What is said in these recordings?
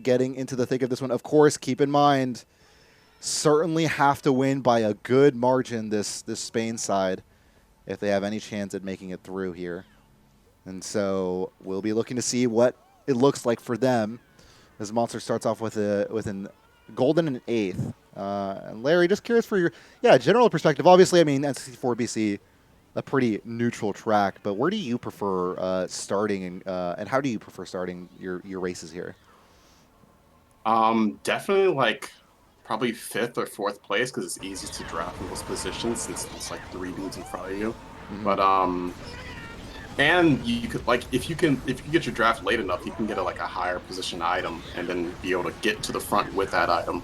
getting into the thick of this one. Of course, keep in mind, certainly have to win by a good margin this Spain side if they have any chance at making it through here. And so we'll be looking to see what it looks like for them as Monster starts off with an golden and an eighth. And Larry, just curious for your general perspective. Obviously, I mean, N64BC, a pretty neutral track, but where do you prefer starting, and how do you prefer starting your races here? Definitely like probably 5th or 4th place because it's easy to draft in those positions since it's like 3 dudes in front of you. Mm-hmm. But and you could like if you get your draft late enough, you can get a higher position item and then be able to get to the front with that item.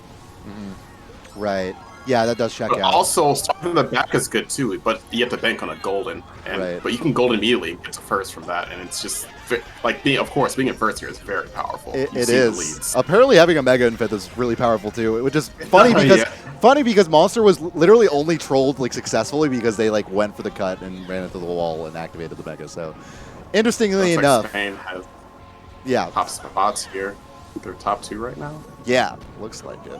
Mm-hmm. Right. Yeah, that does check but out. Also, starting in the back is good too, but you have to bank on a golden. But you can golden immediately and get to first from that, and it's just like being in first here is very powerful. It is. Apparently, having a mega in 5th is really powerful too. Which is funny because Monster was literally only trolled successfully because they went for the cut and ran into the wall and activated the mega. So, interestingly enough, Spain has top spots here. They're top 2 right now. Yeah, looks like it.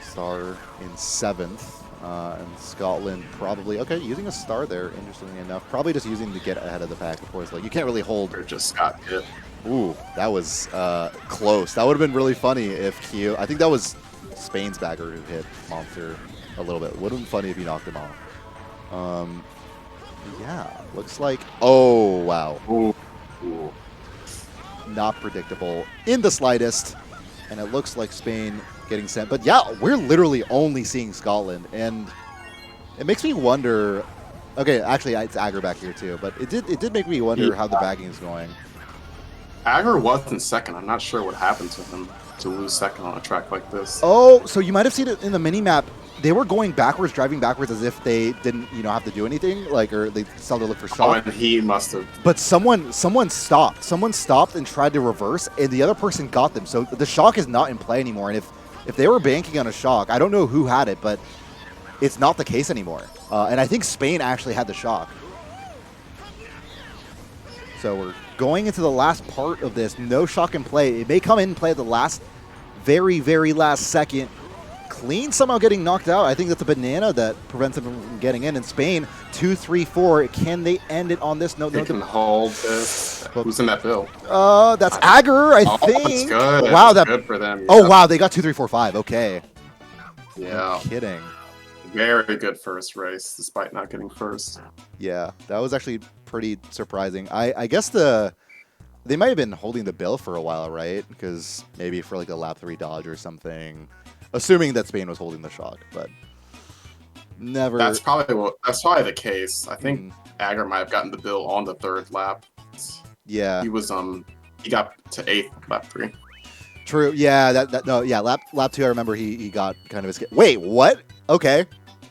Star in 7th, and Scotland probably using a star there. Interestingly enough, probably just using to get ahead of the pack. Of course, you can't really hold. Or just got hit. Ooh, that was close. That would have been really funny if Q. I think that was Spain's bagger who hit Monster a little bit. Would have been funny if he knocked him off. Yeah, looks like. Oh wow. Ooh. Not predictable in the slightest, and it looks like Spain getting sent. But yeah, we're literally only seeing Scotland, and it makes me wonder. Okay, actually, it's Agger back here too, but it did make me wonder how the bagging is going. Agger was in 2nd. I'm not sure what happened to him to lose 2nd on a track like this. Oh, so you might have seen it in the mini map. They were going backwards, driving backwards, as if they didn't, have to do anything, or they still had to look for shock. Oh, and he must have. But someone stopped. Someone stopped and tried to reverse, and the other person got them. So the shock is not in play anymore. And if they were banking on a shock, I don't know who had it, but it's not the case anymore. And I think Spain actually had the shock. So we're going into the last part of this. No shock in play. It may come in play at the last, very, very last second. Clean somehow getting knocked out. I think that's a banana that prevents him from getting in. And Spain, 2, 3, 4. Can they end it on this? No, they can hold this. Who's in that bill? That's Agger, I think. That's good. Wow, that's good for them. Yeah. Oh, wow, they got 2, 3, 4, 5. Okay. Yeah. No kidding. Very good first race, despite not getting first. Yeah, that was actually pretty surprising. I guess they might have been holding the bill for a while, right? Because maybe for a lap 3 dodge or something. Assuming that Spain was holding the shock, but never. That's probably the case. I think Agger might have gotten the bill on the 3rd lap. Yeah, he was he got to 8th lap 3. True. Yeah. Lap 2. I remember he got kind of a wait. What? Okay.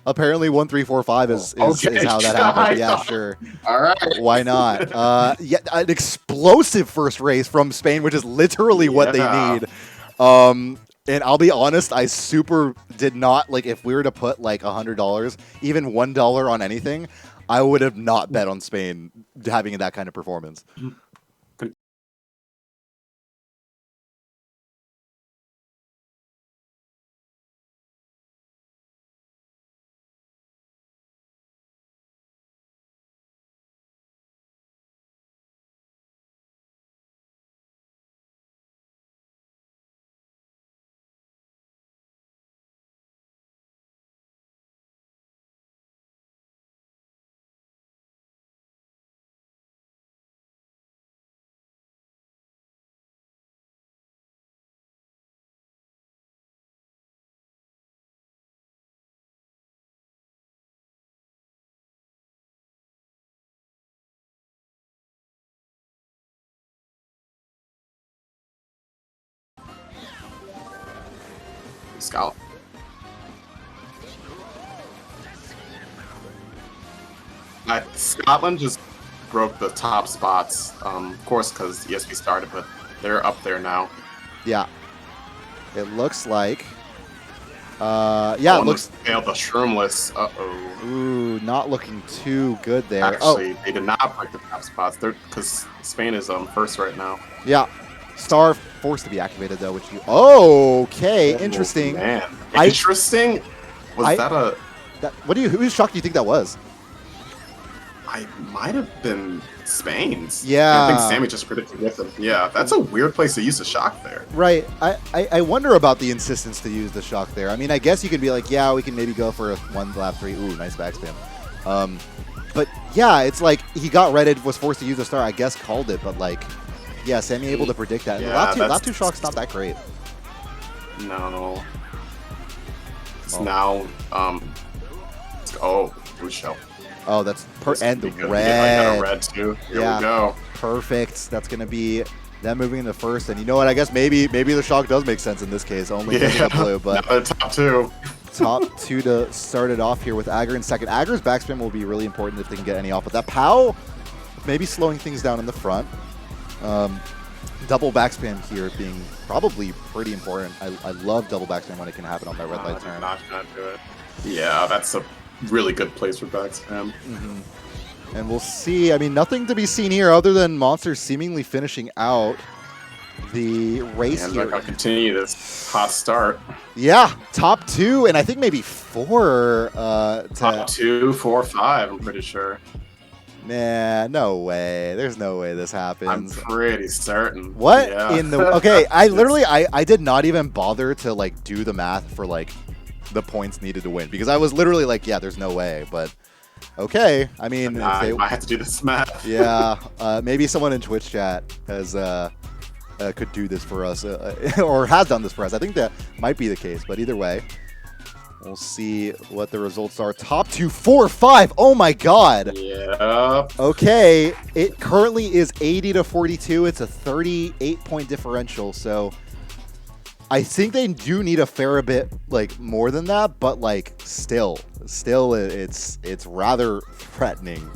Apparently 1, 3, 4, 5 is how that happened. Yeah, sure. All right. Why not? An explosive first race from Spain, which is literally what they need. And I'll be honest, I super did not, if we were to put $100, even $1 on anything, I would have not bet on Spain having that kind of performance. Scotland. Scotland just broke the top spots, of course, because ESP started, but they're up there now. Yeah. It looks like. It looks. Failed the shroomless. Uh-oh. Ooh, not looking too good there. Actually, they did not break the top spots. They're because Spain is first right now. Yeah. Star forced to be activated though, which you. Okay, interesting. Man, interesting. Whose shock do you think that was? I might have been Spain's. Yeah. I think Sammy just predicted with him. Yeah, that's a weird place to use the shock there. Right. I wonder about the insistence to use the shock there. I mean, I guess you could be like, yeah, we can maybe go for a 1 lap 3. Ooh, nice backspam. But yeah, it's like he got redded, was forced to use the start. I guess called it, but like, yeah, Sammy able to predict that. Yeah, lap 2 shock's not that great. No. It's now. Blue shell. Oh, that's and the red. Yeah, I got a red too. Here we go. Perfect. That's gonna be them moving into first, and you know what? I guess maybe the shock does make sense in this case. Only the blue, but top 2. Top 2 to start it off here with Agar in second. Agar's backspin will be really important if they can get any off, but that POW maybe slowing things down in the front. Double backspam here being probably pretty important. I love double backspam when it can happen on that red light turn. Not gonna do it. Yeah, that's a really good place for backspam. And we'll see. I mean, nothing to be seen here other than Monster seemingly finishing out the race here. I'll continue this hot start. Yeah, top 2, and I think maybe 4. Top 2, 4, 5, I'm pretty sure. Nah, no way. There's no way this happens. I'm pretty certain. What yeah. in the... Okay, I literally, I did not even bother to, like, do the math for, like, the points needed to win. Because I was literally like, yeah, there's no way. But, okay. I mean... I have to do this math. Yeah. Maybe someone in Twitch chat has... could do this for us, or has done this for us. I think that might be the case, but either way, we'll see what the results are. Top 2, 4, 5. Oh my god. Yeah. Okay, it currently is 80 to 42. It's a 38-point differential, so I think they do need a fair bit like more than that, but like still it's rather threatening.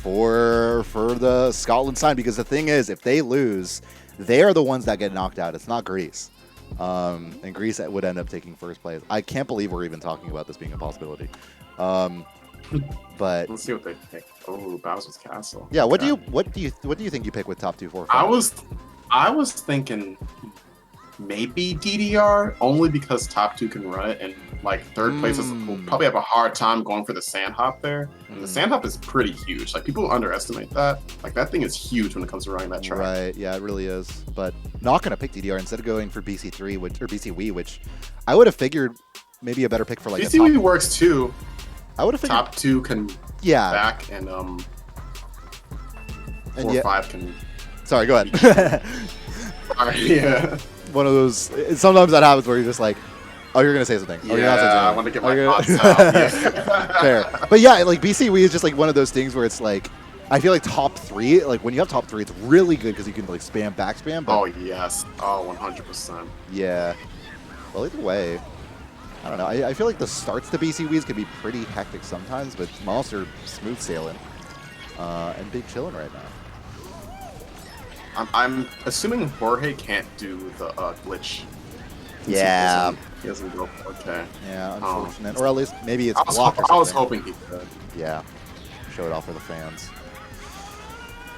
For the Scotland side, because the thing is, if they lose, they are the ones that get knocked out. It's not Greece. And Greece would end up taking first place. I can't believe we're even talking about this being a possibility. But let's see what they pick. Oh, Bowser's Castle. Yeah, what do you think you pick with top 2, 4, 5? I was thinking maybe DDR, only because top 2 can run it, and like third place will probably have a hard time going for the sand hop there. And the sand hop is pretty huge. Like, people underestimate that. Like, that thing is huge when it comes to running that track. Right, yeah, it really is. But not gonna pick DDR instead of going for BC3 or BC Wii, which I would have figured maybe a better pick for like BC Wii works too. I would have figured top 2 can back, and 4 or 5 can. Sorry, go ahead. Yeah. One of those. Sometimes that happens where you're just like, oh, you're gonna say something. Oh, yeah, I want to get my thoughts out. Yeah. Fair, but yeah, like BC Wii is just like one of those things where it's like, I feel like top 3. Like when you have top 3, it's really good because you can like spam backspam. But oh yes, 100%. Yeah. Well, either way, I don't know. I feel like the starts to BC Wii's can be pretty hectic sometimes, but Monster smooth sailing and big chilling right now. I'm assuming Jorge can't do the glitch. Yeah. He doesn't go. Okay. Yeah, unfortunate. Or at least maybe it's blocked or something. I was hoping he could. Yeah. Show it off for the fans.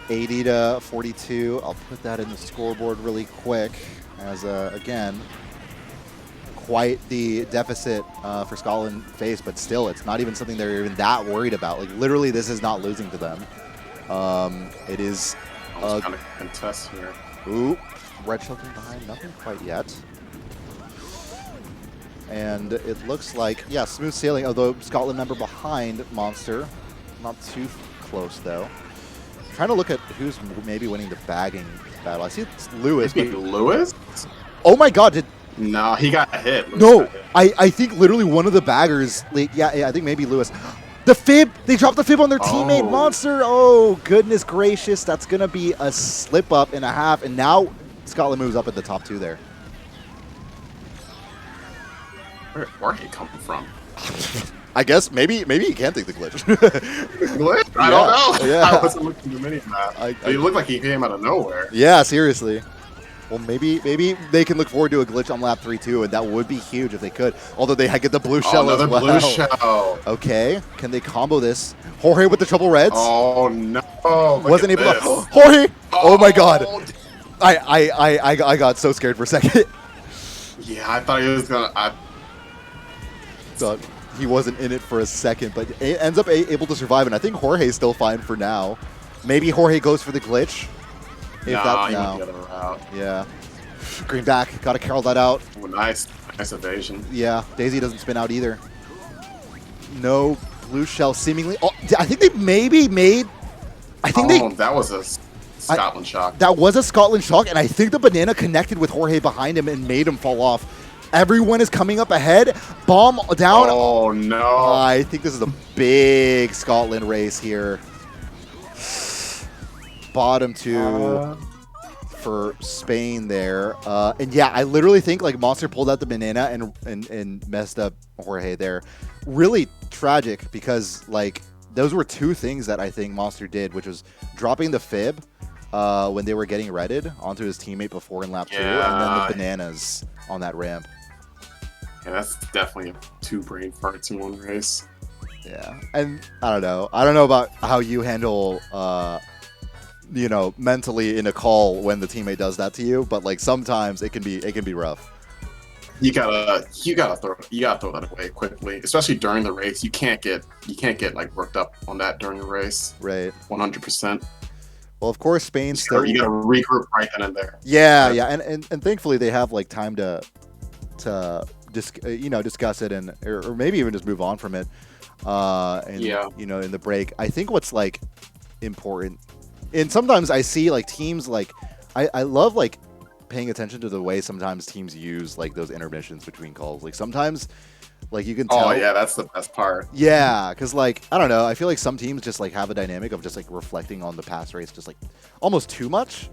80 to 42. I'll put that in the scoreboard really quick as, again, quite the deficit for Scotland face, but still, it's not even something they're even that worried about. Like, literally, this is not losing to them. It is... kind of contest here. Ooh, red shelter behind, nothing quite yet. And it looks like, yeah, smooth sailing, although Scotland member behind Monster. Not too close, though. I'm trying to look at who's maybe winning the bagging battle. I see it's Lewis. Maybe Lewis? Oh my god, No, he got hit. Lewis got hit. I think literally one of the baggers, like, yeah, I think maybe Lewis. The fib! They dropped the fib on their teammate, Monster! Oh, goodness gracious. That's going to be a slip-up and a half. And now Scotland moves up at the top 2 there. Where did he come from? I guess maybe he can take the glitch. Glitch? I don't know. Yeah. I wasn't looking at the mini-map. He looked like he came out of nowhere. Yeah, seriously. Well, maybe they can look forward to a glitch on lap 3 too, and that would be huge if they could. Although they get the blue shell as well. Another blue shell. Okay, can they combo this? Jorge with the triple reds. Oh no! Wasn't able to. Jorge! Oh my god! I got so scared for a second. Yeah, I thought he was gonna. Thought he wasn't in it for a second, but ends up able to survive, and I think Jorge's still fine for now. Maybe Jorge goes for the glitch. He went the other route. Yeah. Green back. Got to carol that out. Oh, nice evasion. Yeah. Daisy doesn't spin out either. No blue shell seemingly. Oh, I think they maybe made. That was a Scotland shock. That was a Scotland shock, and I think the banana connected with Jorge behind him and made him fall off. Everyone is coming up ahead. Bomb down. Oh, no. I think this is a big Scotland race here. Bottom two for Spain there. And yeah, I literally think like Monster pulled out the banana and messed up Jorge there. Really tragic because like those were two things that I think Monster did, which was dropping the fib when they were getting redded onto his teammate before in lap 2, and then the bananas on that ramp. Yeah, that's definitely 2 brain farts in one race. Yeah, and I don't know about how you handle, mentally in a call when the teammate does that to you, but like sometimes it can be rough. You gotta throw that away quickly, especially during the race. You can't get like worked up on that during the race. Right. 100%. Well, of course, Spain still. You gotta regroup right then and there. Yeah, and thankfully they have like time to discuss it or maybe even just move on from it. In the break, I think what's like important, and sometimes I see like teams like I love like paying attention to the way sometimes teams use like those intermissions between calls. Like sometimes like you can tell. Oh yeah, that's the best part. Yeah, because like I don't know, I feel like some teams just like have a dynamic of just like reflecting on the past race just like almost too much,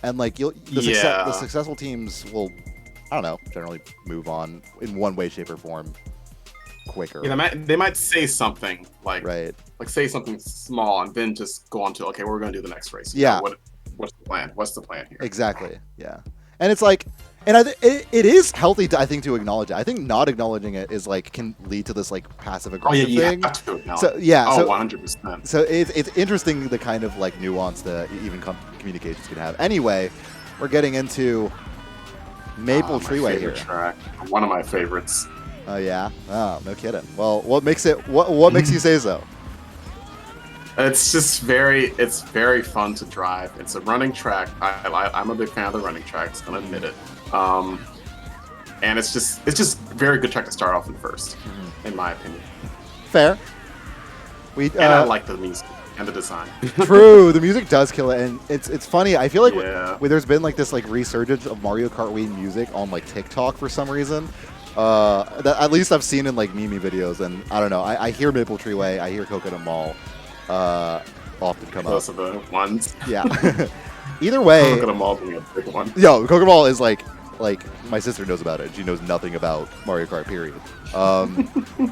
and like the successful teams will, I don't know, generally move on in one way, shape, or form quicker. Yeah, they might say something like say something small and then just go on to okay, we're going to do the next race. What's the plan? What's the plan here? Exactly. Yeah, and it's like, and it is healthy to, I think, to acknowledge it. I think not acknowledging it is like can lead to this like passive aggressive thing. You have to acknowledge. So yeah, 100%. So it's interesting the kind of like nuance that even communications can have. Anyway, we're getting into Maple Treeway here. Track. One of my favorites. Oh yeah. Oh, no kidding. Well, what makes you say so? It's just very fun to drive. It's a running track. I'm a big fan of the running tracks. I'll admit it. And it's just very good track to start off in first, in my opinion. Fair. And I like the music and the design. True, the music does kill it, and it's funny. I feel like there's been like this like resurgence of Mario Kart Wii music on like TikTok for some reason. That at least I've seen in like meme videos, and I don't know. I hear Maple Treeway, I hear Coconut Mall, often come up. Those are the ones. Yeah. Either way, Coconut Mall being a big one. Yo, Coconut Mall is like my sister knows about it. She knows nothing about Mario Kart. Period.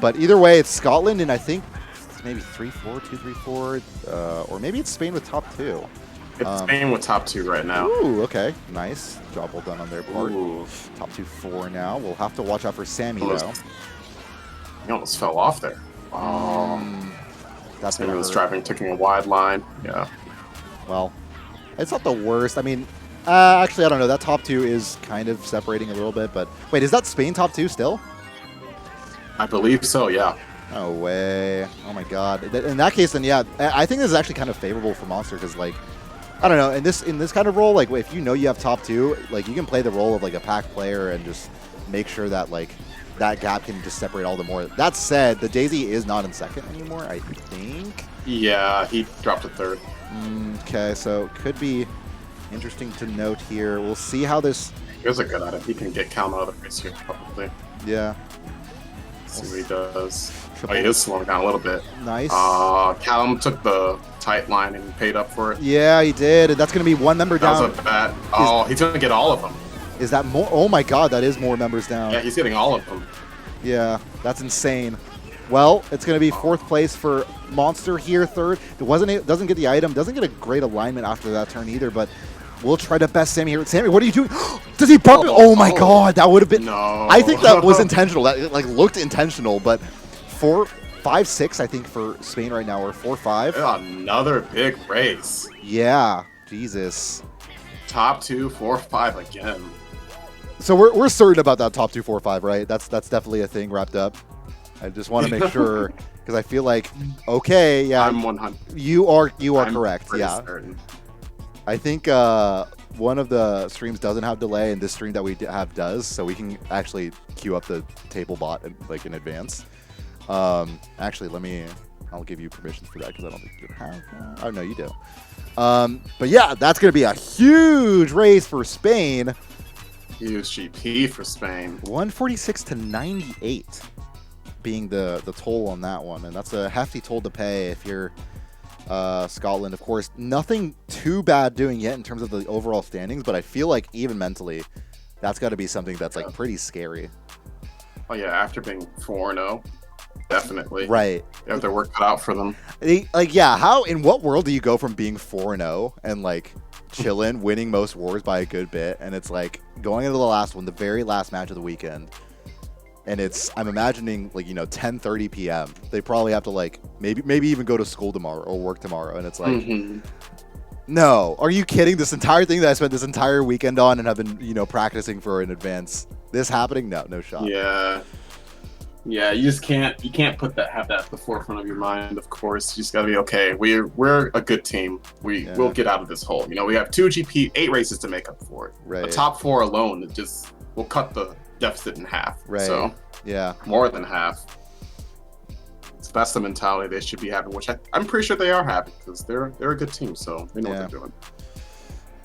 But either way, it's Scotland, and I think it's maybe 3-4, 2-3-4, or maybe it's Spain with top 2. It's Spain with top 2 right now. Ooh, okay. Nice. Job well done on their part. Ooh. Top 2-4 now. We'll have to watch out for Sammy, though. He almost fell off there. That's Sammy was driving, taking a wide line. Yeah. Well, it's not the worst. I mean, actually, I don't know. That top 2 is kind of separating a little bit. But wait, is that Spain top 2 still? I believe so, yeah. No way. Oh, my God. In that case, then, yeah, I think this is actually kind of favorable for Monster because, like, I don't know, in this kind of role, like if you know you have top 2, like you can play the role of like a pack player and just make sure that like that gap can just separate all the more. That said, the Daisy is not in second anymore, I think. Yeah, he dropped to third. Okay, so could be interesting to note here. We'll see how this. Here's a good item. He can get Calm out of the race here, probably. Yeah. See what he does. Oh, he is slowing down a little bit. Nice. Callum took the tight line and paid up for it. Yeah, he did. And that's going to be one member down. That was a bad. Oh, he's going to get all of them. Is that more? Oh my God, that is more members down. Yeah, he's getting all of them. Yeah, that's insane. Well, it's going to be 4th place for Monster here, 3rd. Doesn't get the item, doesn't get a great alignment after that turn either, but we'll try to best Sammy here. Sammy, what are you doing? Does he bump it? Oh my God, that would have been. No. I think that was intentional. That like looked intentional, but 5-6, I think, for Spain right now, or 4-5. Another big race. Yeah, Jesus. top 2, 4, 5 again. So we're certain about that top 2, 4, 5, right? That's definitely a thing wrapped up. I just want to make sure because I feel like okay, yeah, I'm 100. You are I'm correct. pretty Yeah, certain. I think one of the streams doesn't have delay, and this stream that we have does, so we can actually queue up the table bot like in advance. Actually, I'll give you permission for that because I don't think you have. Oh no, you do. But yeah, that's gonna be a huge race for Spain. Huge GP for Spain. 146 to 98 being the toll on that one, and that's a hefty toll to pay if you're Scotland. Of course, nothing too bad doing yet in terms of the overall standings, but I feel like even mentally, that's got to be something that's like pretty scary. Oh yeah, after being 4-0, definitely. Right. They have their work cut out for them. Like, yeah, how in what world do you go from being 4-0 and like chillin', winning most wars by a good bit, and it's like going into the last one, the very last match of the weekend, and I'm imagining like 10:30 p.m. They probably have to like maybe even go to school tomorrow or work tomorrow, and it's like, no, are you kidding? This entire thing that I spent this entire weekend on and have been practicing for in advance, this happening? No shot. Yeah, you just can't have that at the forefront of your mind. Of course, you just gotta be okay. We're a good team. We'll get out of this hole. We have 2 GP, 8 races to make up for it. Right. The top 4 alone will cut the deficit in half. Right. So yeah, more than half. So that's the mentality they should be having, which I'm pretty sure they are having because they're a good team, so they know what they're doing.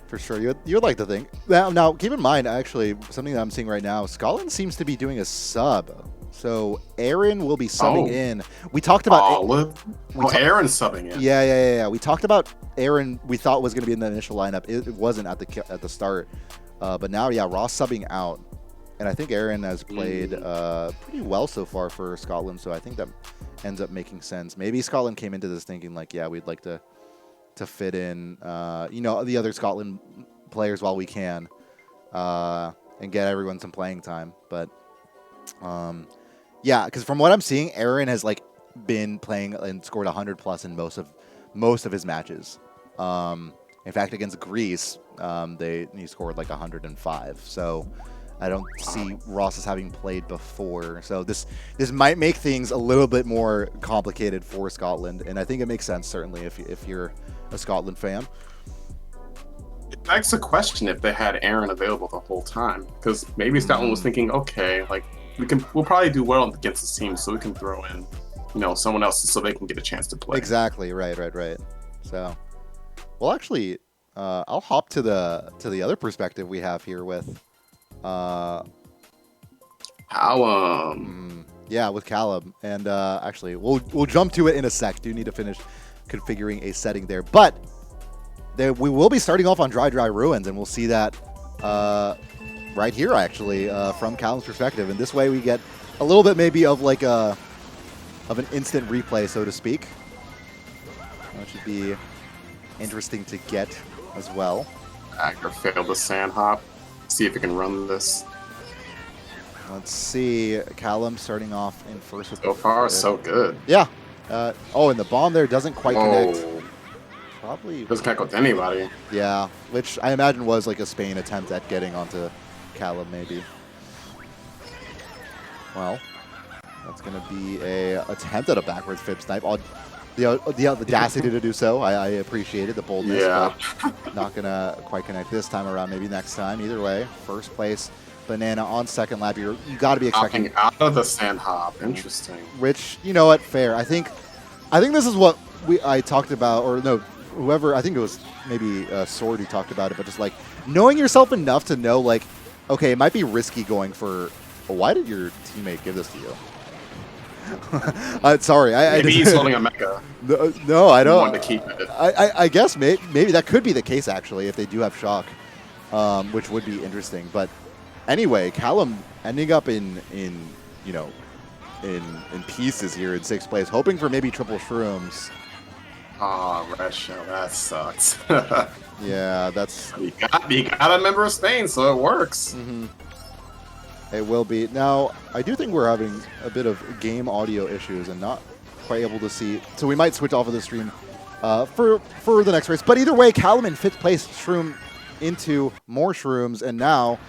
For sure, you'd like to think. Now, keep in mind, actually, something that I'm seeing right now, Scotland seems to be doing a sub. So Aaron will be subbing in. We talked about Aaron's subbing in. Yeah. We talked about Aaron. We thought was going to be in the initial lineup. It wasn't at the start, but now Ross subbing out, and I think Aaron has played pretty well so far for Scotland. So I think that ends up making sense. Maybe Scotland came into this thinking like, yeah, we'd like to fit in, the other Scotland players while we can, and get everyone some playing time, but. Yeah, because from what I'm seeing, Aaron has like been playing and scored 100+ in most of his matches. In fact, against Greece, he scored like 105. So I don't see Ross as having played before. So this might make things a little bit more complicated for Scotland, and I think it makes sense certainly if you're a Scotland fan. It begs the question if they had Aaron available the whole time, because maybe Scotland was thinking, okay, like. We'll probably do well against this team, so we can throw in, someone else so they can get a chance to play. Exactly. Right. So, well, actually, I'll hop to the other perspective we have here with, Callum. Yeah, with Callum, and actually, we'll jump to it in a sec. Do need to finish configuring a setting there, but we will be starting off on dry ruins, and we'll see that. Right here, actually, from Callum's perspective, and this way we get a little bit maybe of like an instant replay, so to speak. That should be interesting to get as well. Actor failed the sand hop. See if we can run this. Let's see, Callum starting off in first with. So far, so good. Yeah. And the bomb there doesn't quite connect. Probably doesn't connect with anybody. Yeah, which I imagine was like a Spain attempt at getting onto Callum, maybe. Well, that's going to be a attempt at a backwards fib snipe. The audacity to do so, I appreciated the boldness, but not going to quite connect this time around. Maybe next time. Either way, first place, Banana on second lap. You got to be expecting out of the sand hop. Interesting. Which, you know what, fair. I think this is what I talked about, or no, whoever. I think it was maybe Sword who talked about it, but just like knowing yourself enough to know like. Okay, it might be risky going for. Why did your teammate give this to you? Sorry, maybe he's holding a mecha. No, I don't. Want to keep it. I guess maybe that could be the case actually if they do have shock, which would be interesting. But anyway, Callum ending up in pieces here in 6th place, hoping for maybe triple shrooms. Oh, Red Shell, that sucks. Yeah, that's... You got a member of Spain, so it works. It will be. Now, I do think we're having a bit of game audio issues and not quite able to see. So we might switch off of the stream for the next race. But either way, Callum in 5th place, Shroom into more shrooms, and now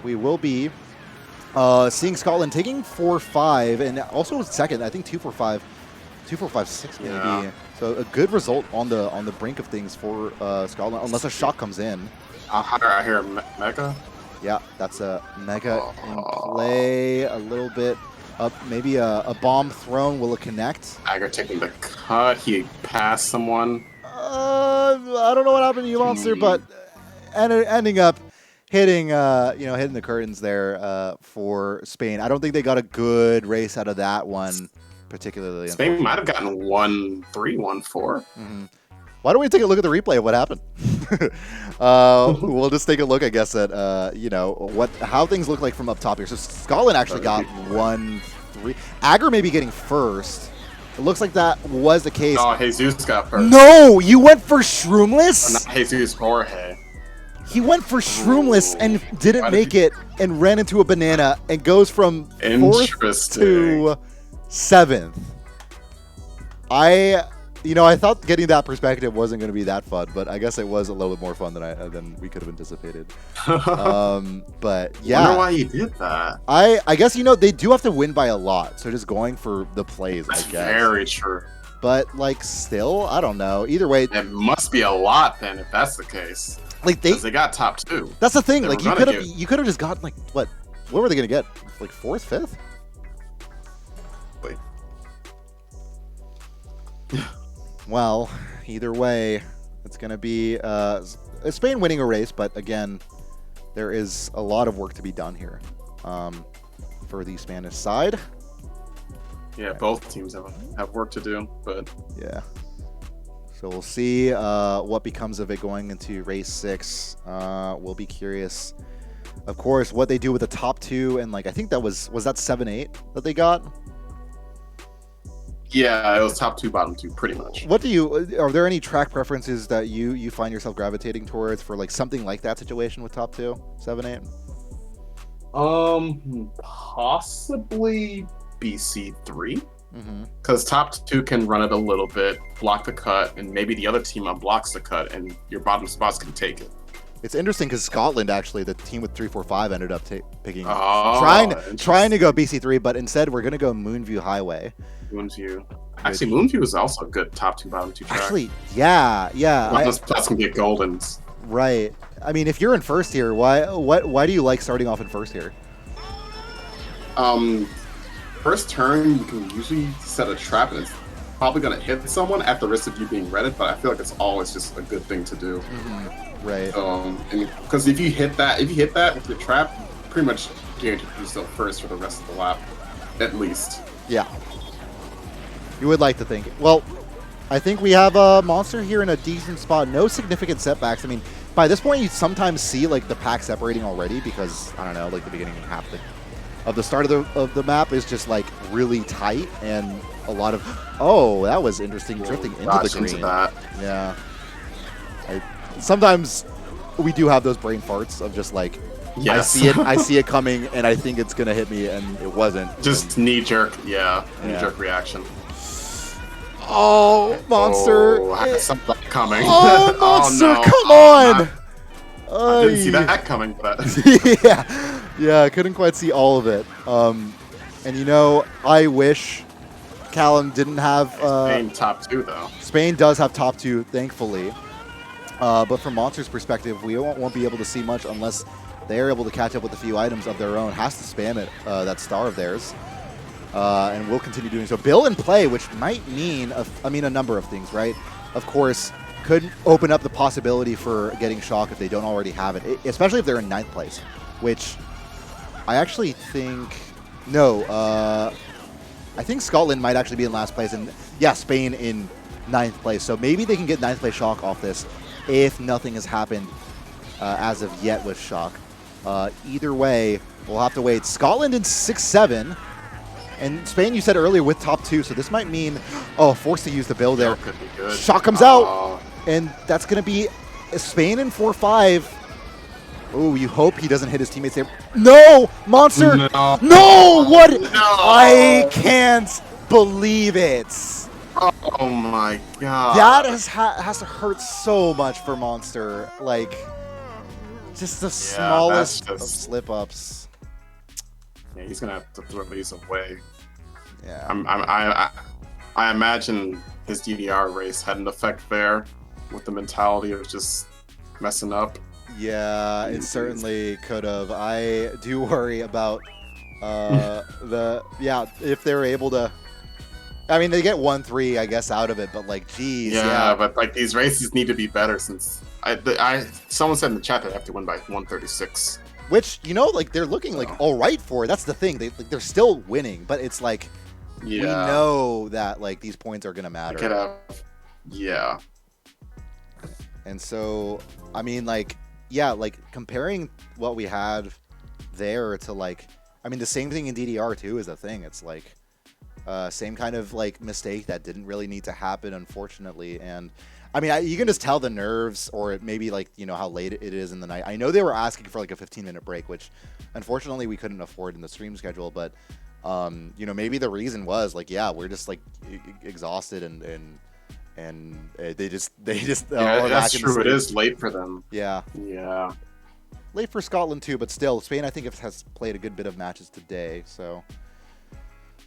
we will be seeing Scotland taking 4-5, and also second, I think 2-4-5, 2-4-5-6 maybe. Yeah. So a good result on the brink of things for Scotland, unless a shot comes in. I hear Mega. Yeah, that's a Mega in play. A little bit up, maybe a bomb thrown. Will it connect? Agger taking the cut. He passed someone. I don't know what happened to you, Monster, but ending up hitting, hitting the curtains there for Spain. I don't think they got a good race out of that one, particularly. Spain might have gotten 1-3, 1-4. Mm-hmm. Why don't we take a look at the replay of what happened? We'll just take a look, I guess, at how things look like from up top here. So Scotland actually got 1-3. Agger may be getting first. It looks like that was the case. Oh, Jesus got first. No, you went for Shroomless? Not Jesus, Jorge. He went for Shroomless and didn't make it and ran into a banana and goes from 4th to 7th. I thought getting that perspective wasn't going to be that fun, but I guess it was a little bit more fun than we could have anticipated. But yeah, I wonder why you did that. I guess they do have to win by a lot, so just going for the plays. That's I guess. Very true. But still, I don't know. Either way, it must be a lot then if that's the case. They got top 2. That's the thing. You could have just gotten what were they going to get? 4th, 5th? Wait. Well, either way, it's going to be Spain winning a race, but again, there is a lot of work to be done here for the Spanish side. Yeah, both teams have work to do, but yeah. So we'll see what becomes of it going into race 6. We'll be curious, of course, what they do with the top 2, and I think that was that 7-8 that they got. Yeah, it was top 2, bottom 2, pretty much. Are there any track preferences that you find yourself gravitating towards for something like that situation with top 2, 7-8? Possibly BC3. Because top 2 can run it a little bit, block the cut, and maybe the other team unblocks the cut, and your bottom spots can take it. It's interesting because Scotland, actually, the team with 3-4-5 ended up picking, trying to go BC3, but instead we're going to go Moonview Highway. Moonview. Actually, Moonview is also a good top 2, bottom 2 track. Actually, yeah. One of those spots can get goldens. Right. I mean, if you're in first here, why do you like starting off in first here? First turn, you can usually set a trap, and it's probably going to hit someone at the risk of you being redded, but I feel like it's always just a good thing to do. Right. Because if you hit that with your trap, you pretty much guarantee yourself first for the rest of the lap, at least. Yeah. You would like to think. Well, I think we have a Monster here in a decent spot. No significant setbacks. I mean, by this point, you sometimes see the pack separating already because I don't know, the beginning half of the start of the map is just really tight and a lot of that was interesting drifting into the green. Yeah. Sometimes we do have those brain farts of just yes. I see it coming and I think it's gonna hit me and it wasn't. Just knee jerk reaction. Oh, Monster! I got something coming. Oh, Monster! Oh, no. Come on! I didn't see that coming, but yeah, I couldn't quite see all of it. And I wish Callum didn't have Spain top 2 though. Spain does have top 2, thankfully. But from Monster's perspective, we won't be able to see much unless they're able to catch up with a few items of their own. Has to spam it, that star of theirs. And we'll continue doing so. Bill in play, which might mean a number of things, right? Of course, could open up the possibility for getting Shock if they don't already have it, especially if they're in 9th place, which I actually think... No, I think Scotland might actually be in last place, and yeah, Spain in 9th place. So maybe they can get 9th place Shock off this if nothing has happened as of yet with Shock. Either way, we'll have to wait. Scotland in 6-7. And Spain, you said earlier, with top 2, so this might mean, forced to use the build there. Could be good. Shock comes out, and that's going to be Spain in 4-5. Oh, you hope he doesn't hit his teammates there. No, Monster! No! What? No. I can't believe it. Oh my god. That has to hurt so much for Monster. Just the that's smallest of just slip-ups. yeah. He's gonna have to throw these away. Yeah. I imagine his DDR race had an effect there with the mentality of just messing up. Yeah, it certainly could have. I do worry about if they're able to. I mean, they get 1-3, I guess, out of it, but like, geez, Yeah, but like these races need to be better since someone said in the chat they have to win by 136. Which, you know, like they're looking like all right for it. That's the thing. They're still winning, but it's like we know that like these points are gonna matter. Could have, yeah. And so, I mean, like, yeah, like comparing what we had there to like, I mean, the same thing in DDR too is the thing. It's like same kind of like mistake that didn't really need to happen, unfortunately. And I mean, you can just tell the nerves, or maybe like, you know, how late it is in the night. I know they were asking for like a 15-minute break, which unfortunately we couldn't afford in the stream schedule. But you know, maybe the reason was like, yeah, we're just like exhausted and they just Yeah, that's true. It is late for them. Yeah. Yeah. Late for Scotland too, but still, Spain I think has played a good bit of matches today. So,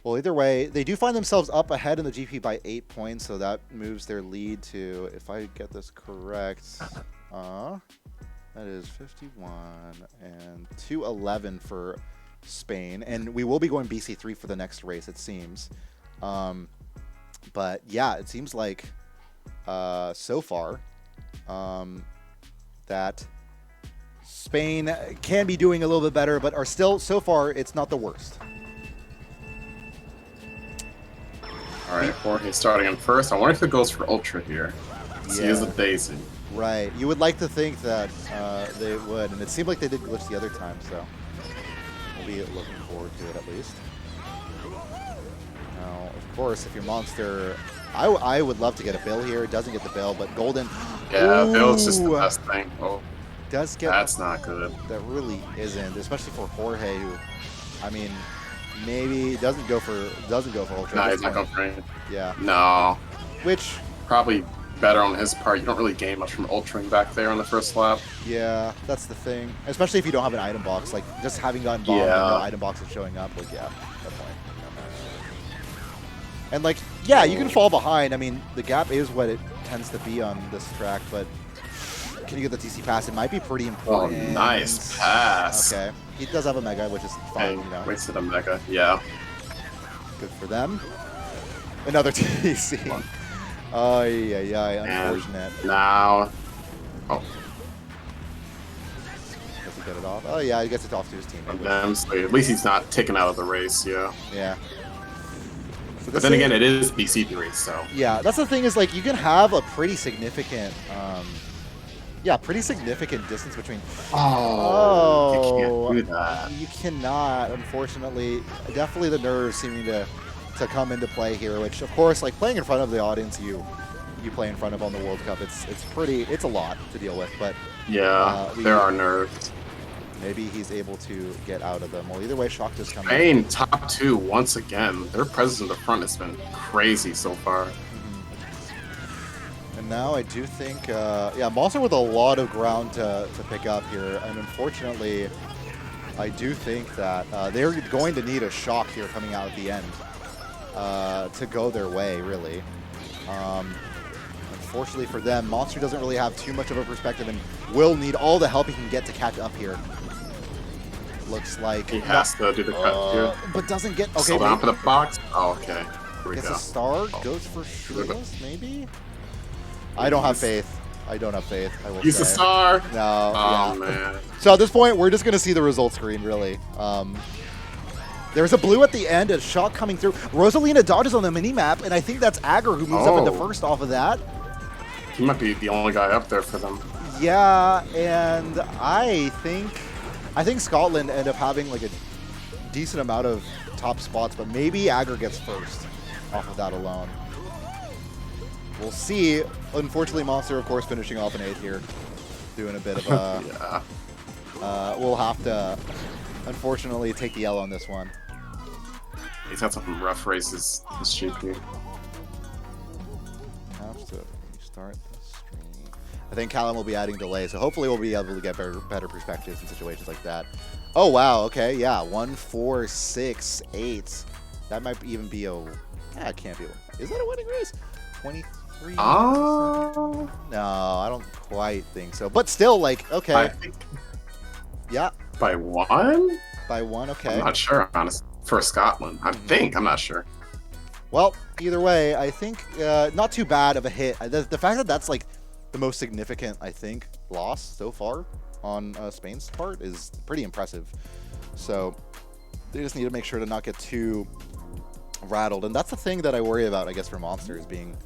well, either way, they do find themselves up ahead in the GP by 8 points, so that moves their lead to, if I get this correct, that is 51 and 211 for Spain, and we will be going BC3 for the next race, it seems. But yeah, it seems like so far that Spain can be doing a little bit better, but are still, so far, it's not the worst. All right, Jorge starting in first. I wonder if it goes for Ultra here. He is a Daisy. Right. You would like to think that they would, and it seemed like they did glitch the other time, so we'll be looking forward to it at least. Now, of course, if your monster... I would love to get a Bill here. It doesn't get the Bill, but Golden... Yeah, Bill's just the best thing. Oh, does get... That's not good. That really isn't, especially for Jorge, who, I mean... Maybe doesn't go for Ultra. No, he's not going for it. Yeah. No. Which probably better on his part. You don't really gain much from ultraing back there on the first lap. Yeah, that's the thing. Especially if you don't have an item box. Like just having gotten bombed and no item box is showing up. Like yeah, definitely. And like yeah, you can fall behind. I mean, the gap is what it tends to be on this track, but can you get the TC pass? It might be pretty important. Oh, nice pass. Okay. He does have a Mega, which is fine, you know. Wasted a Mega, yeah. Good for them. Another TC. Oh, yeah, unfortunate. And now... Oh. Does he get it off? Oh, yeah, he gets it off to his team. So at least he's not taken out of the race, yeah. Yeah. So but then again, it is BC3, so... Yeah, that's the thing is, like, you can have a pretty significant... pretty significant distance between... Oh, you can't do that. You cannot, unfortunately. Definitely the nerves seeming to come into play here, which, of course, like, playing in front of the audience you play in front of on the World Cup, it's a lot to deal with, but... Yeah, there are nerves. Maybe he's able to get out of them. Well, either way, Shock just coming. Spain, top two, once again. Their presence in the front has been crazy so far. And now I do think, Monster with a lot of ground to pick up here. And unfortunately, I do think that they're going to need a Shock here coming out at the end to go their way, really. Unfortunately for them, Monster doesn't really have too much of a perspective and will need all the help he can get to catch up here. Looks like... He has to do the cut here. But doesn't get... Okay, slow down for the box? Oh, okay. Here we gets go. A star, goes for Shrills, maybe? I don't have faith. I will Use say. the star. No. Oh, man. So at this point, we're just going to see the result screen, really. There's a blue at the end, a shot coming through. Rosalina dodges on the mini-map, and I think that's Agar who moves up into first off of that. He might be the only guy up there for them. Yeah, and I think Scotland end up having like a decent amount of top spots, but maybe Agar gets first off of that alone. We'll see. Unfortunately, Monster, of course, finishing off an 8th here. Doing a bit of a... we'll have to, unfortunately, take the L on this one. He's had some rough races this GP. Have to restart the stream. I think Callum will be adding delay, so hopefully we'll be able to get better perspectives in situations like that. Oh wow, okay, yeah, 1, 4, 6, 8. That might even be a. It can't be. Is that a winning race? 23. Oh, No, I don't quite think so. But still, like, okay, I think yeah, by 1. by 1. I'm Okay. not sure, honestly. For Scotland, I think. I'm not sure. Well, either way, I think not too bad of a hit. The fact that that's like the most significant, I think, loss so far on Spain's part is pretty impressive. So they just need to make sure to not get too rattled. And that's the thing that I worry about, I guess, for Monster is being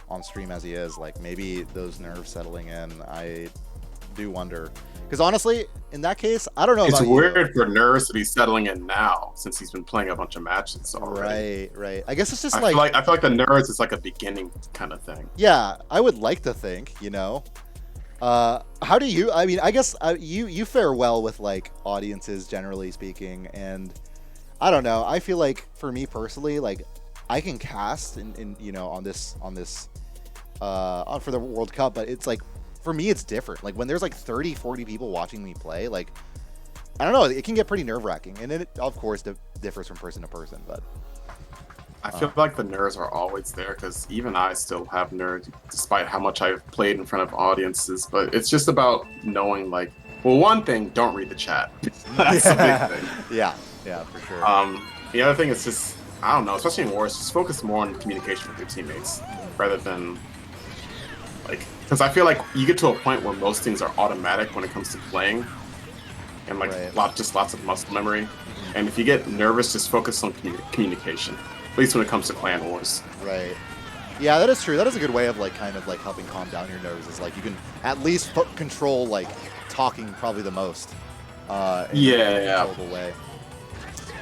on stream as he is. Like, maybe those nerves settling in. I do wonder. Because honestly, in that case, I don't know It's about weird you. for Nurse to be settling in now since he's been playing a bunch of matches already. Right. I guess it's just I feel like the Nurse is like a beginning kind of thing. yeah, I would like to think, how do you? I mean, I guess you fare well with like audiences generally speaking, and I don't know. I feel like for me personally, like I can cast in on this on for the World Cup, but it's like for me it's different. Like when there's like 30, 40 people watching me play, like I don't know, it can get pretty nerve wracking, and it of course differs from person to person, but. I feel like the nerves are always there because even I still have nerves despite how much I've played in front of audiences. But it's just about knowing, like, well, one thing, don't read the chat. That's a big thing. Yeah, for sure. The other thing is just, I don't know, especially in wars, just focus more on communication with your teammates rather than, like, because I feel like you get to a point where most things are automatic when it comes to playing and, like, Right. lots of muscle memory. And if you get nervous, just focus on communication. At least when it comes to clan wars. Right. Yeah, that is true. That is a good way of like kind of like helping calm down your nerves. Is like you can at least control like talking probably the most. In a controllable way.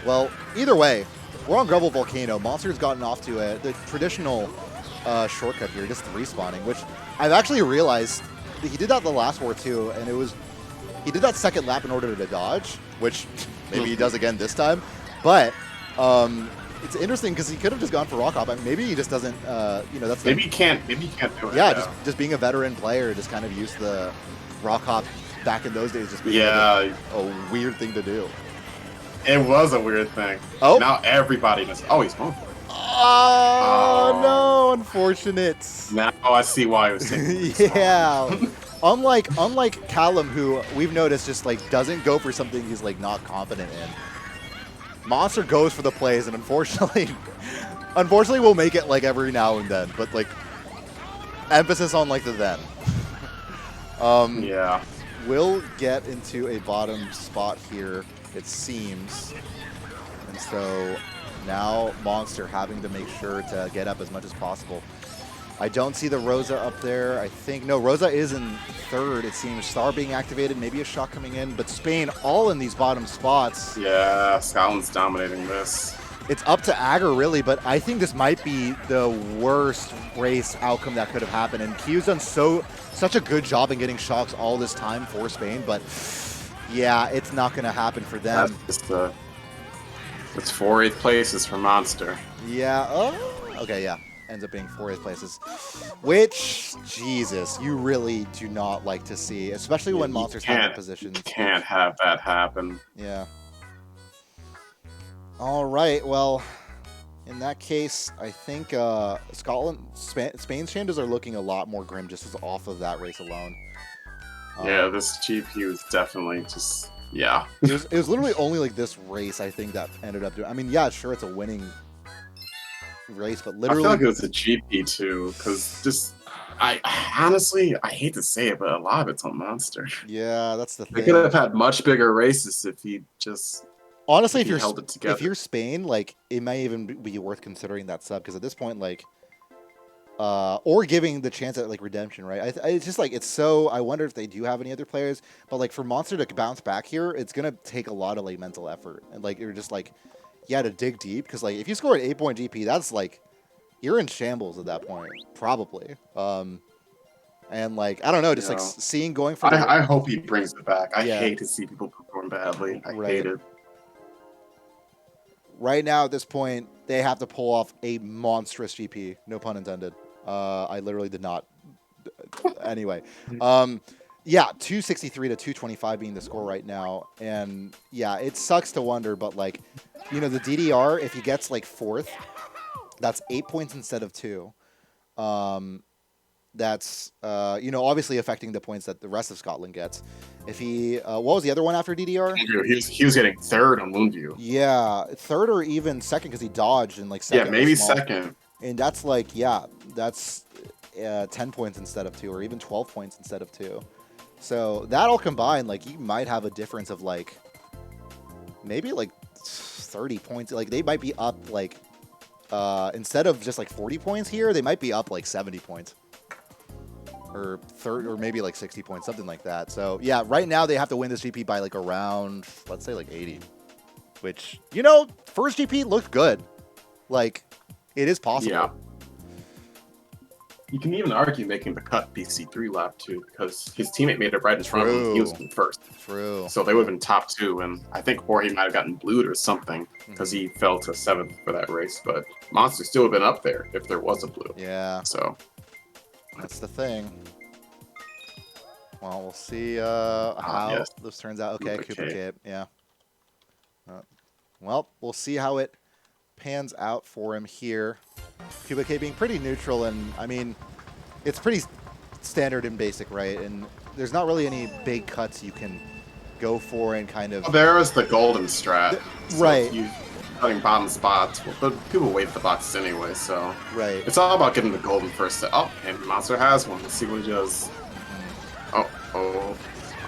Well, either way, we're on Grubble Volcano. Monster's gotten off to the traditional shortcut here, just respawning, which I've actually realized he did that the last war too, and he did that second lap in order to dodge, which maybe he does again this time, but. It's interesting because he could have just gone for rock hop. I mean, maybe he just doesn't. That's maybe he can't do it. Yeah, just being a veteran player, just kind of used the rock hop back in those days. Just being a weird thing to do. It was a weird thing. Oh, now everybody knows. Oh, he's going for it. Oh no, unfortunate. Now I see why he was taking yeah. unlike Callum, who we've noticed just like doesn't go for something he's like not confident in. Monster goes for the plays, and unfortunately we'll make it like every now and then, but like emphasis on like the then. Yeah. We'll get into a bottom spot here, it seems, and so now Monster having to make sure to get up as much as possible. I don't see the Rosa up there. I think, no, Rosa is in third, it seems. Star being activated, maybe a shot coming in, but Spain all in these bottom spots. Yeah, Scotland's dominating this. It's up to Agar, really, but I think this might be the worst race outcome that could have happened. And Q's done such a good job in getting shocks all this time for Spain, but yeah, it's not going to happen for them. That's just it's 4 8th places for Monster. Yeah, okay, yeah. Ends up being 4 8th places, which, Jesus, you really do not like to see, especially when Monsters have positions. You can't have that happen. Yeah. All right, well, in that case, I think Spain's chances are looking a lot more grim just off of that race alone. Yeah, this GP was definitely just, yeah. It was literally only like this race, I think, that ended up doing. I mean, yeah, sure, it's a winning race, but literally. I feel like it was a GP too, because just, I honestly, I hate to say it, but a lot of it's on Monster. Yeah, that's the thing. They could have had much bigger races if he just. Honestly, if you're Spain, like it might even be worth considering that sub, because at this point, like, or giving the chance at like redemption, right? It's just like it's so. I wonder if they do have any other players, but like for Monster to bounce back here, it's gonna take a lot of like mental effort, and like you're just like, yeah, to dig deep, because like if you score an 8-point GP, that's like you're in shambles at that point, probably. And like I don't know, just like seeing going for. I hope he brings it back. I hate to see people perform badly. I hate it. Right now, at this point, they have to pull off a monstrous GP. No pun intended. I literally did not Anyway, yeah, 263 to 225 being the score right now, and yeah, it sucks to wonder, but like, you know, the DDR, if he gets like fourth, that's 8 points instead of 2. That's you know, obviously affecting the points that the rest of Scotland gets. If he, what was the other one after DDR? He was getting third on Moonview. Yeah, third or even second because he dodged in like Yeah, second. maybe second. And that's like, yeah, that's 10 points instead of 2, or even 12 points instead of 2. So that all combined, like, you might have a difference of like maybe like 30 points. Like they might be up like instead of just like 40 points here, they might be up like 70 points. Or or maybe like 60 points, something like that. So yeah, right now they have to win this GP by like around, let's say like 80, which, you know, first GP looked good. Like, it is possible. Yeah. You can even argue making the cut BC3 lap too, because his teammate made it right in front of him. He was in first. True. So they would have been top 2, and I think Jorge might have gotten blued or something because he fell to 7th for that race. But Monster still would have been up there if there was a blue. Yeah. So that's the thing. Well, we'll see how this turns out. Okay, Cooper Cape. Yeah. Well, we'll see how it pans out for him here. Cuba K being pretty neutral, and I mean, it's pretty standard and basic, right? And there's not really any big cuts you can go for and kind of. Well, there is the golden strat, so right? You cutting bottom spots, but people wait for the boxes anyway, so right. It's all about getting the golden first. Oh, and Monster has one. Let's see what he does. Oh,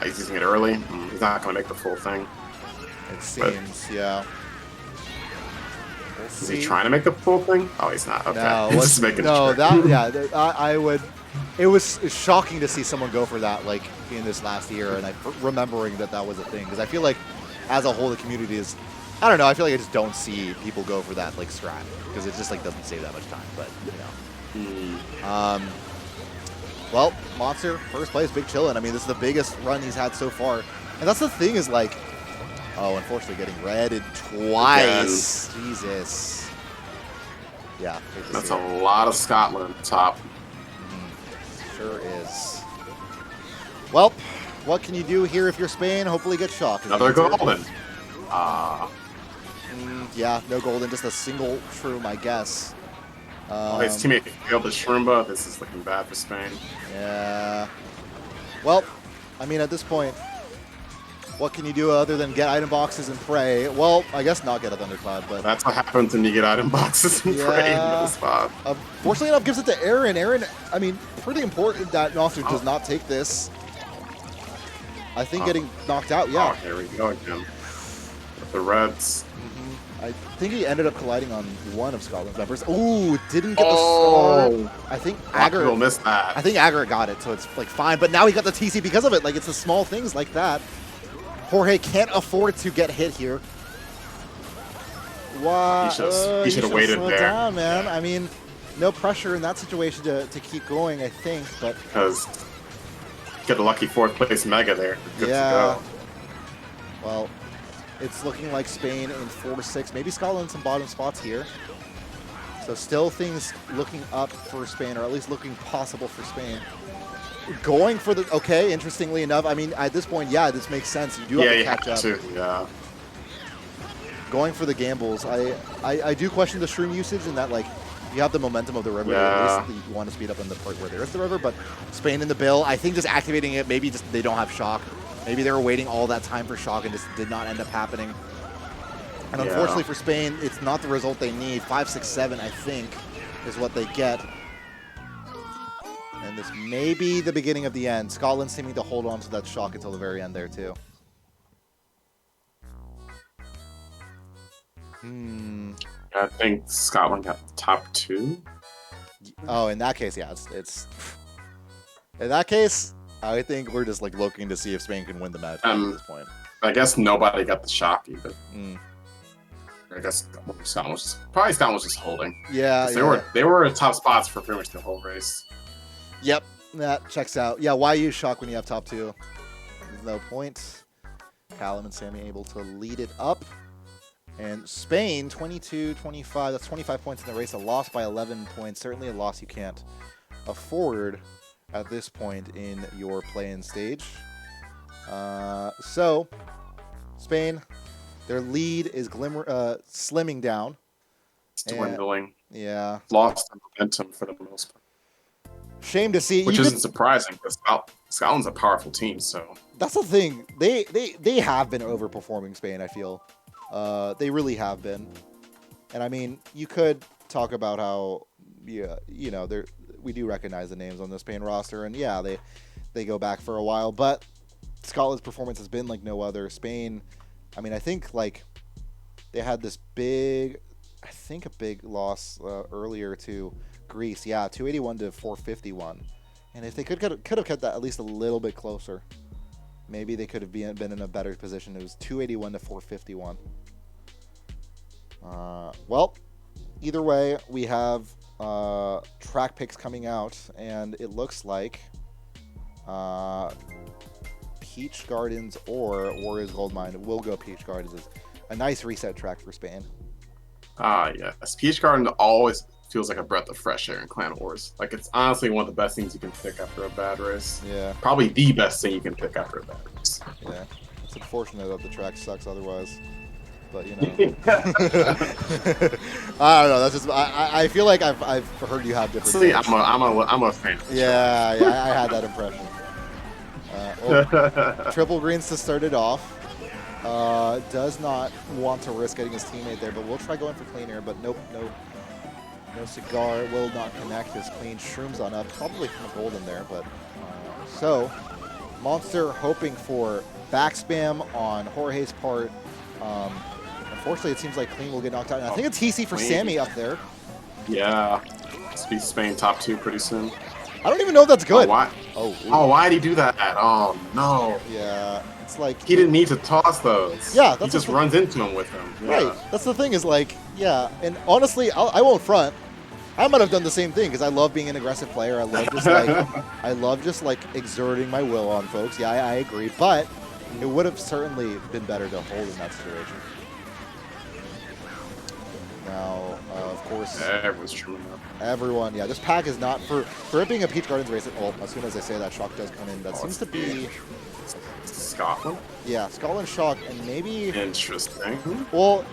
he's using it early. He's not going to make the full thing. It seems, yeah. Is he trying to make the full thing? Oh, he's not. Okay. No, he's just making no, sure. I would. It was shocking to see someone go for that, like, in this last year, and remembering that was a thing, because I feel like, as a whole, the community is, I don't know, I feel like I just don't see people go for that, like, strat, because it just, like, doesn't save that much time, but, you know. Well, Monster, first place, big chillin'. I mean, this is the biggest run he's had so far, and that's the thing is, like, oh, unfortunately getting redded twice. Again. Jesus. Yeah. That's a lot of Scotland top. Sure is. Well, what can you do here if you're Spain? Hopefully get shocked. Another golden. Yeah, no golden, just a single shroom, I guess. His teammate failed the Shroomba. This is looking bad for Spain. Yeah. Well, I mean, at this point, what can you do other than get item boxes and pray? Well, I guess not get a Thundercloud, but... That's what happens when you get item boxes and pray in middle spot. Fortunately enough, gives it to Aaron. Aaron, I mean, pretty important that Nostr does not take this. I think getting knocked out, yeah. Oh, here we go again. With the Reds. I think he ended up colliding on one of Scotland's members. Ooh, didn't get the star. I think Agar missed that. I think Agar got it, so it's like fine. But now he got the TC because of it. Like, it's the small things like that. Jorge can't afford to get hit here. Wow. He should have waited there. Down, man. I mean, no pressure in that situation to keep going, I think. But because get a lucky 4th place Mega there. Good to go. Well, it's looking like Spain in 4-6. Maybe Scotland in some bottom spots here. So still things looking up for Spain, or at least looking possible for Spain. Going for the... Okay, interestingly enough, I mean, at this point, yeah, this makes sense. You do have to catch up. Yeah. Going for the gambles. I do question the shroom usage in that, like, you have the momentum of the river. At least you want to speed up in the part where there is the river, but Spain in the bill, I think just activating it, maybe just they don't have shock. Maybe they were waiting all that time for shock and just did not end up happening. And unfortunately for Spain, it's not the result they need. 5, 6, 7, I think, is what they get. And this may be the beginning of the end. Scotland seeming to hold on to that shock until the very end there, too. I think Scotland got the top 2. Oh, in that case, yeah. It's in that case, I think we're just like looking to see if Spain can win the match at this point. I guess nobody got the shock either. I guess Scotland was just holding. Yeah, they were in top spots for pretty much the whole race. Yep, that checks out. Yeah, why use shock when you have top 2? There's no point. Callum and Sammy able to lead it up. And Spain, 22-25. That's 25 points in the race. A loss by 11 points. Certainly a loss you can't afford. at this point in your play-in stage. So, Spain, their lead is slimming down. It's dwindling. Yeah. Lost the momentum for the most part. Shame to see. Which isn't surprising because Scotland's a powerful team, so. That's the thing. They have been overperforming Spain, I feel. They really have been. And I mean, you could talk about how, yeah, you know, we do recognize the names on the Spain roster, and yeah, they go back for a while, but Scotland's performance has been like no other. Spain, I mean, I think like they had this big loss earlier to Greece. Yeah, 281 to 451. And if they could have kept that at least a little bit closer, maybe they could have been in a better position. It was 281 to 451. Well, either way, we have track picks coming out, and it looks like Peach Gardens or Warriors Goldmine will go Peach Gardens. It's a nice reset track for Spain. Yes. Peach Garden always feels like a breath of fresh air in Clan Wars. Like, it's honestly one of the best things you can pick after a bad race. Yeah. Probably the best thing you can pick after a bad race. Yeah. It's unfortunate that the track sucks otherwise. But, you know. I don't know. That's just. I feel like I've heard you have different. See, I'm a fan. Yeah, I had that impression. Triple greens to start it off. Does not want to risk getting his teammate there, but we'll try going for clean air. But nope, no cigar will not connect. His clean shrooms on up, probably from a golden there. But so Monster hoping for back spam on Jorge's part. Unfortunately, it seems like clean will get knocked out. And I think it's TC for Sammy up there. Yeah, speed Spain top 2 pretty soon. I don't even know if that's good. Oh, why? Why did he do that? Oh no. Yeah, it's like he didn't need to toss those. Yeah, he just runs into him with them. Yeah. Right. That's the thing is like, yeah. And honestly, I won't front. I might have done the same thing because I love being an aggressive player. I love just like exerting my will on folks. Yeah, I agree. But it would have certainly been better to hold in that situation. Now, of course, everyone's trimming up. Everyone, yeah. This pack is not for it being a Peach Gardens race. Well, as soon as I say that, Shock does come in. That seems to be Scotland. Yeah, Scotland Shock, and maybe. Interesting. Well,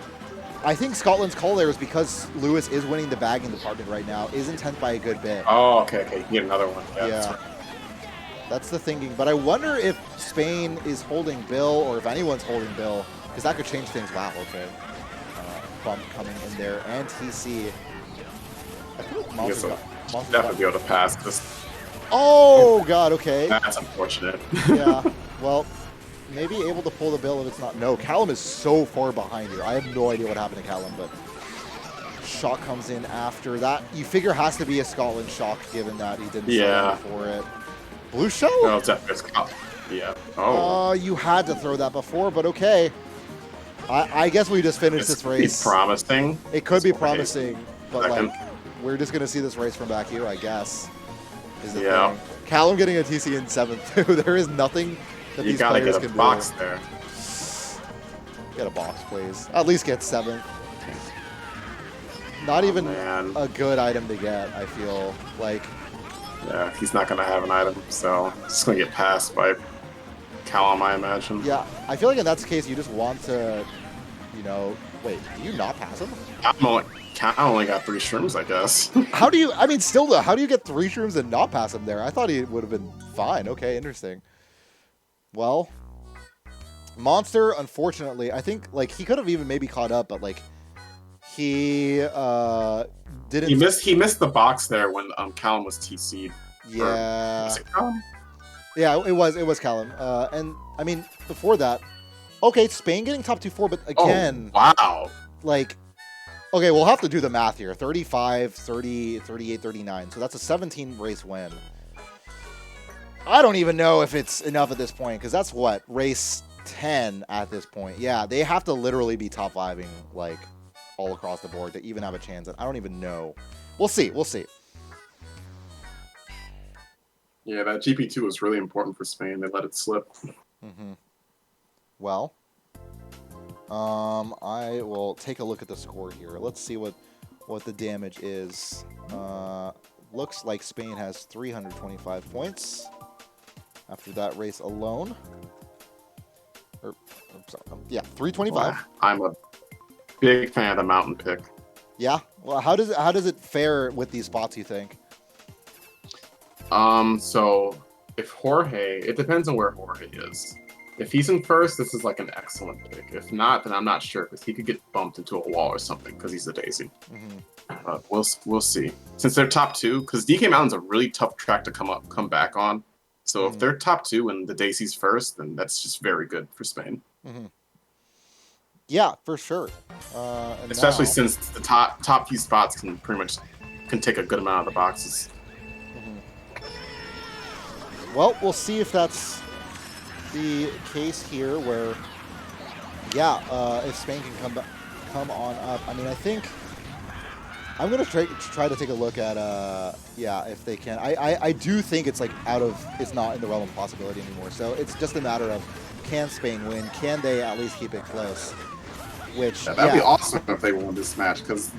I think Scotland's call there is because Lewis is winning the bagging department right now. Is intent by a good bit. Oh, okay. You get another one. Yeah. That's the thinking. But I wonder if Spain is holding Bill, or if anyone's holding Bill, because that could change things. Wow. Okay. Bump coming in there, and TC. I feel like Monster definitely be able to pass this. Oh God, okay. That's unfortunate. Yeah, well, maybe able to pull the bill if it's not. No, Callum is so far behind here. I have no idea what happened to Callum, but Shock comes in after that. You figure has to be a Scotland Shock given that he didn't sign for it. Blue shell? No, it's definitely Scotland. Yeah. Oh. You had to throw that before, but okay. I guess we just finished this race. It's promising. It could be promising, but like we're just gonna see this race from back here, I guess. Is the thing. Callum getting a TC in 7th. There is nothing that these players can do. You gotta get a box there. Get a box, please. At least get 7th. Not even a good item to get, I feel like. Yeah, he's not gonna have an item, so it's gonna get passed by Callum, I imagine. Yeah, I feel like in that case, you just want to, you know, wait, do you not pass him? Callum only got 3 shrooms, I guess. How do you, I mean, still though, how do you get 3 shrooms and not pass him there? I thought he would have been fine. Okay, interesting. Well, Monster, unfortunately, I think, like, he could have even maybe caught up, but, like, he didn't. He missed the box there when Callum was TC'd. Yeah. Was it Callum? Yeah, it was Callum. And, I mean, before that, okay, Spain getting top 2-4, but again. Oh, wow. Like, okay, we'll have to do the math here. 35, 30, 38, 39. So that's a 17 race win. I don't even know if it's enough at this point, because that's what? Race 10 at this point. Yeah, they have to literally be top 5ing, like, all across the board to even have a chance. I don't even know. We'll see. We'll see. Yeah, that GP2 was really important for Spain. They let it slip. Mm-hmm. Well, I will take a look at the score here. Let's see what the damage is. looks like Spain has 325 points after that race alone. Yeah, 325. I'm a big fan of the mountain pick. Yeah. Well, how does it fare with these spots, you think? So if Jorge, it depends on where Jorge is. If he's in first, this is like an excellent pick. If not, then I'm not sure because he could get bumped into a wall or something because he's a daisy. Mm-hmm. We'll see. Since they're top two, because DK Mountain's a really tough track to come back on. So if they're top two and the daisy's first, then that's just very good for Spain. Mm-hmm. Yeah, for sure. Especially since the top few spots can pretty much take a good amount of the boxes. Well, we'll see if that's the case here where, yeah, if Spain can come on up. I mean, I think I'm going to try to take a look at, yeah, if they can. I do think it's like it's not in the realm of possibility anymore. So it's just a matter of, can Spain win? Can they at least keep it close? Which, that'd be awesome if they won this match because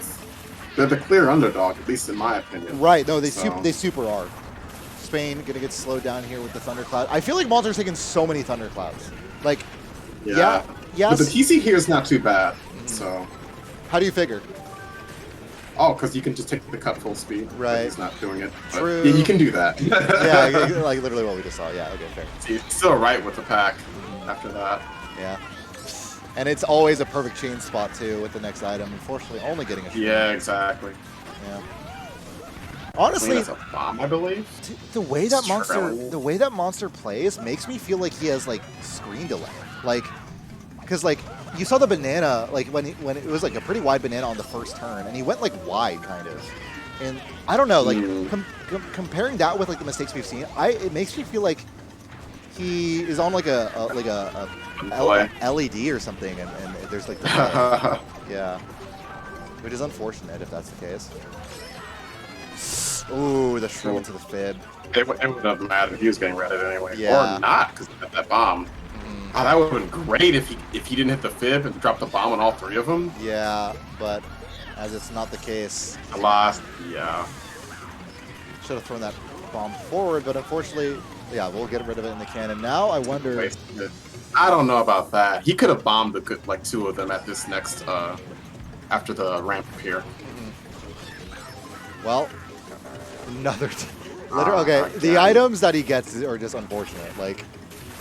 they're the clear underdog, at least in my opinion. Right. No, they super are. Spain gonna get slowed down here with the thundercloud. I feel like Monster's taking so many thunderclouds. Like, yes. But the TC here is not too bad. So, how do you figure? Oh, because you can just take the cut full speed. Right. He's not doing it. True. Yeah, you can do that. Yeah, like literally what we just saw. Yeah. Okay. Fair. So you're still right with the pack after that. Yeah. And it's always a perfect chain spot too with the next item. Unfortunately, only getting a. Yeah. Exactly. Yeah. Honestly, that's a bomb, I believe. The way that monster plays makes me feel like he has like screen delay, like, because like you saw the banana, like when it was like a pretty wide banana on the first turn, and he went like wide kind of, and I don't know, like comparing that with like the mistakes we've seen, it makes me feel like he is on like a LED or something, and there's like the yeah, which is unfortunate if that's the case. Ooh, the shrew into the fib. It would have mattered if he was getting redded anyway. Yeah. Or not, because he had that bomb. Oh, that would have been great if he didn't hit the fib and dropped the bomb on all three of them. Yeah, but as it's not the case. I lost. Yeah. Should have thrown that bomb forward, but unfortunately, yeah, we'll get rid of it in the cannon. Now I wonder. I don't know about that. He could have bombed the good, like two of them at this next after the ramp here. Well. Another. Okay, the items that he gets are just unfortunate. Like,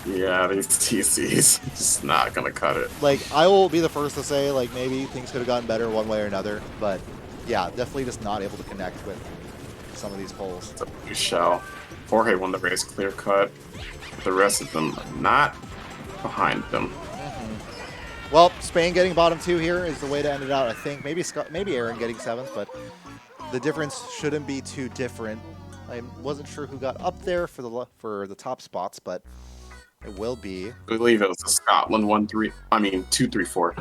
yeah, these TCs just not gonna cut it. Like, I will be the first to say, like, maybe things could have gotten better one way or another, but yeah, definitely just not able to connect with some of these poles. It's a blue shell. Jorge won the race clear cut. The rest of them not behind them. Well, Spain getting bottom two here is the way to end it out. I think maybe Aaron getting seventh, but the difference shouldn't be too different. I wasn't sure who got up there for the top spots, but it will be. I believe it was the Scotland 2, 3, 4.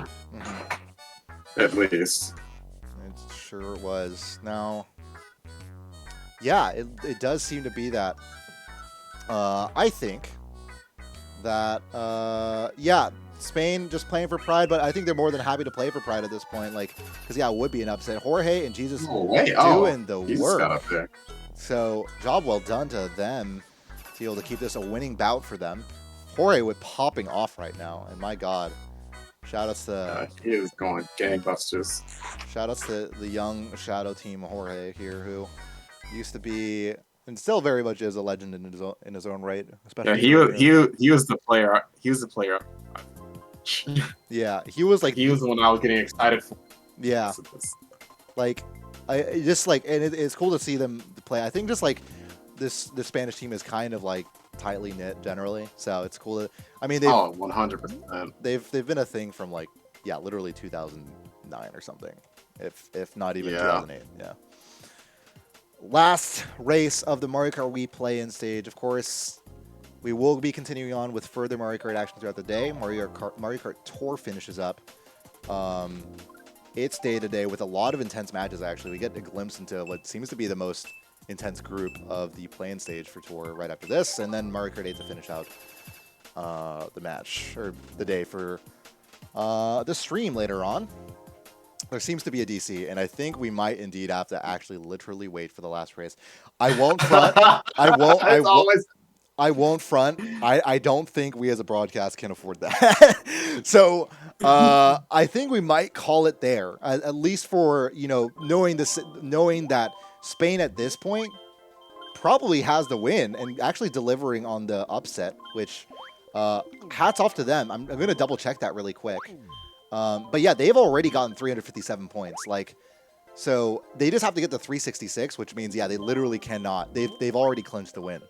At least. It sure was. Now, yeah, it does seem to be that. I think that yeah, Spain just playing for pride, but I think they're more than happy to play for pride at this point. Like, because yeah, it would be an upset. Jorge and Jesus doing the work. Got up there. So job well done to them to be able to keep this a winning bout for them. Jorge with popping off right now, and my God, shout outs to he is going gangbusters. Shout outs to the young Shadow Team Jorge here, who used to be and still very much is a legend in his own right. Especially he was the player. He was the player. Yeah, he was the one I was getting excited for. Yeah, like I just like, and it's cool to see them play. I think just like the Spanish team is kind of like tightly knit generally, so it's cool to. I mean, 100%. They've been a thing from like literally 2009 or something, if not even 2008. Yeah. Last race of the Mario Kart Wii play-in stage. Of course, we will be continuing on with further Mario Kart action throughout the day. Mario Kart Tour finishes up its day to day with a lot of intense matches. Actually, we get a glimpse into what seems to be the most intense group of the play-in stage for Tour right after this, and then Mario Kart 8 to finish out the match or the day for the stream later on. There seems to be a DC, and I think we might indeed have to actually literally wait for the last race. I won't front. I won't. I It's won't. always I won't front. I don't think we as a broadcast can afford that. So I think we might call it there, at least for knowing this, knowing that Spain at this point probably has the win and actually delivering on the upset. Which hats off to them. I'm going to double check that really quick. But yeah, they've already gotten 357 points. So they just have to get to 366, which means yeah, they literally cannot. They've already clinched the win.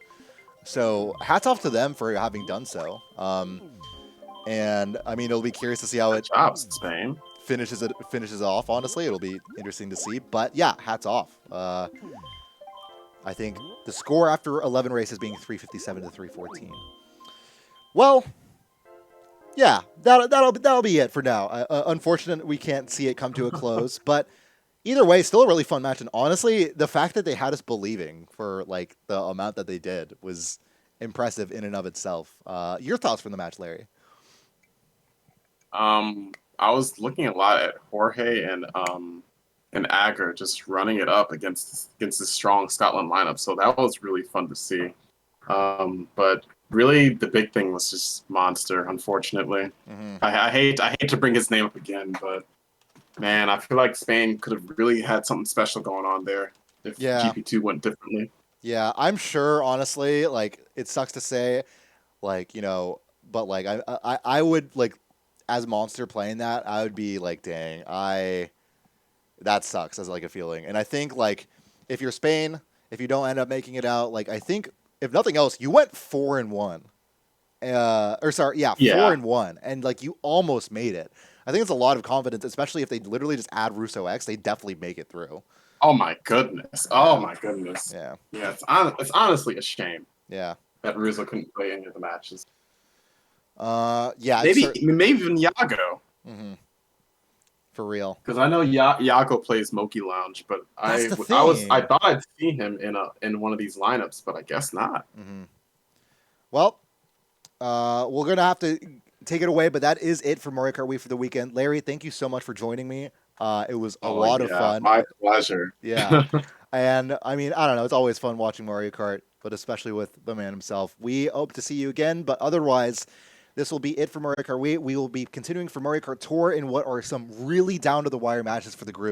So hats off to them for having done so. And I mean, it'll be curious to see how it Spain finishes off. Honestly, it'll be interesting to see. But yeah, hats off. I think the score after 11 races being 357 to 314. Well, yeah, that'll be it for now. Unfortunate we can't see it come to a close, but either way, still a really fun match. And honestly, the fact that they had us believing for like the amount that they did was impressive in and of itself. Your thoughts from the match, Larry? I was looking a lot at Jorge and Agger just running it up against this strong Scotland lineup, so that was really fun to see. But really, the big thing was just Monster. Unfortunately, I hate to bring his name up again, but man, I feel like Spain could have really had something special going on there if GP2 went differently. Yeah, I'm sure. Honestly, like it sucks to say, like but like I would like as Monster playing that, I would be like, dang, that sucks as like a feeling. And I think like if you're Spain, if you don't end up making it out, like I think if nothing else, you went 4-1. 4-1, and like you almost made it. I think it's a lot of confidence, especially if they literally just add Russo X, they definitely make it through. Oh my goodness! Oh my goodness! Yeah, yeah. It's honestly a shame. Yeah, that Russo couldn't play any of the matches. Yeah, maybe even Yago. Mm-hmm. For real, because I know Yago plays Moki Lounge, but I thought I'd see him in one of these lineups, but I guess not. Mm-hmm. Well, we're gonna have to take it away, but that is it for Mario Kart Wii for the weekend. Larry, thank you so much for joining me. It was a lot of fun. My pleasure. Yeah, and I mean, I don't know, it's always fun watching Mario Kart, but especially with the man himself. We hope to see you again, but otherwise, this will be it for Mario Kart Wii. We will be continuing for Mario Kart Tour in what are some really down-to-the-wire matches for the group.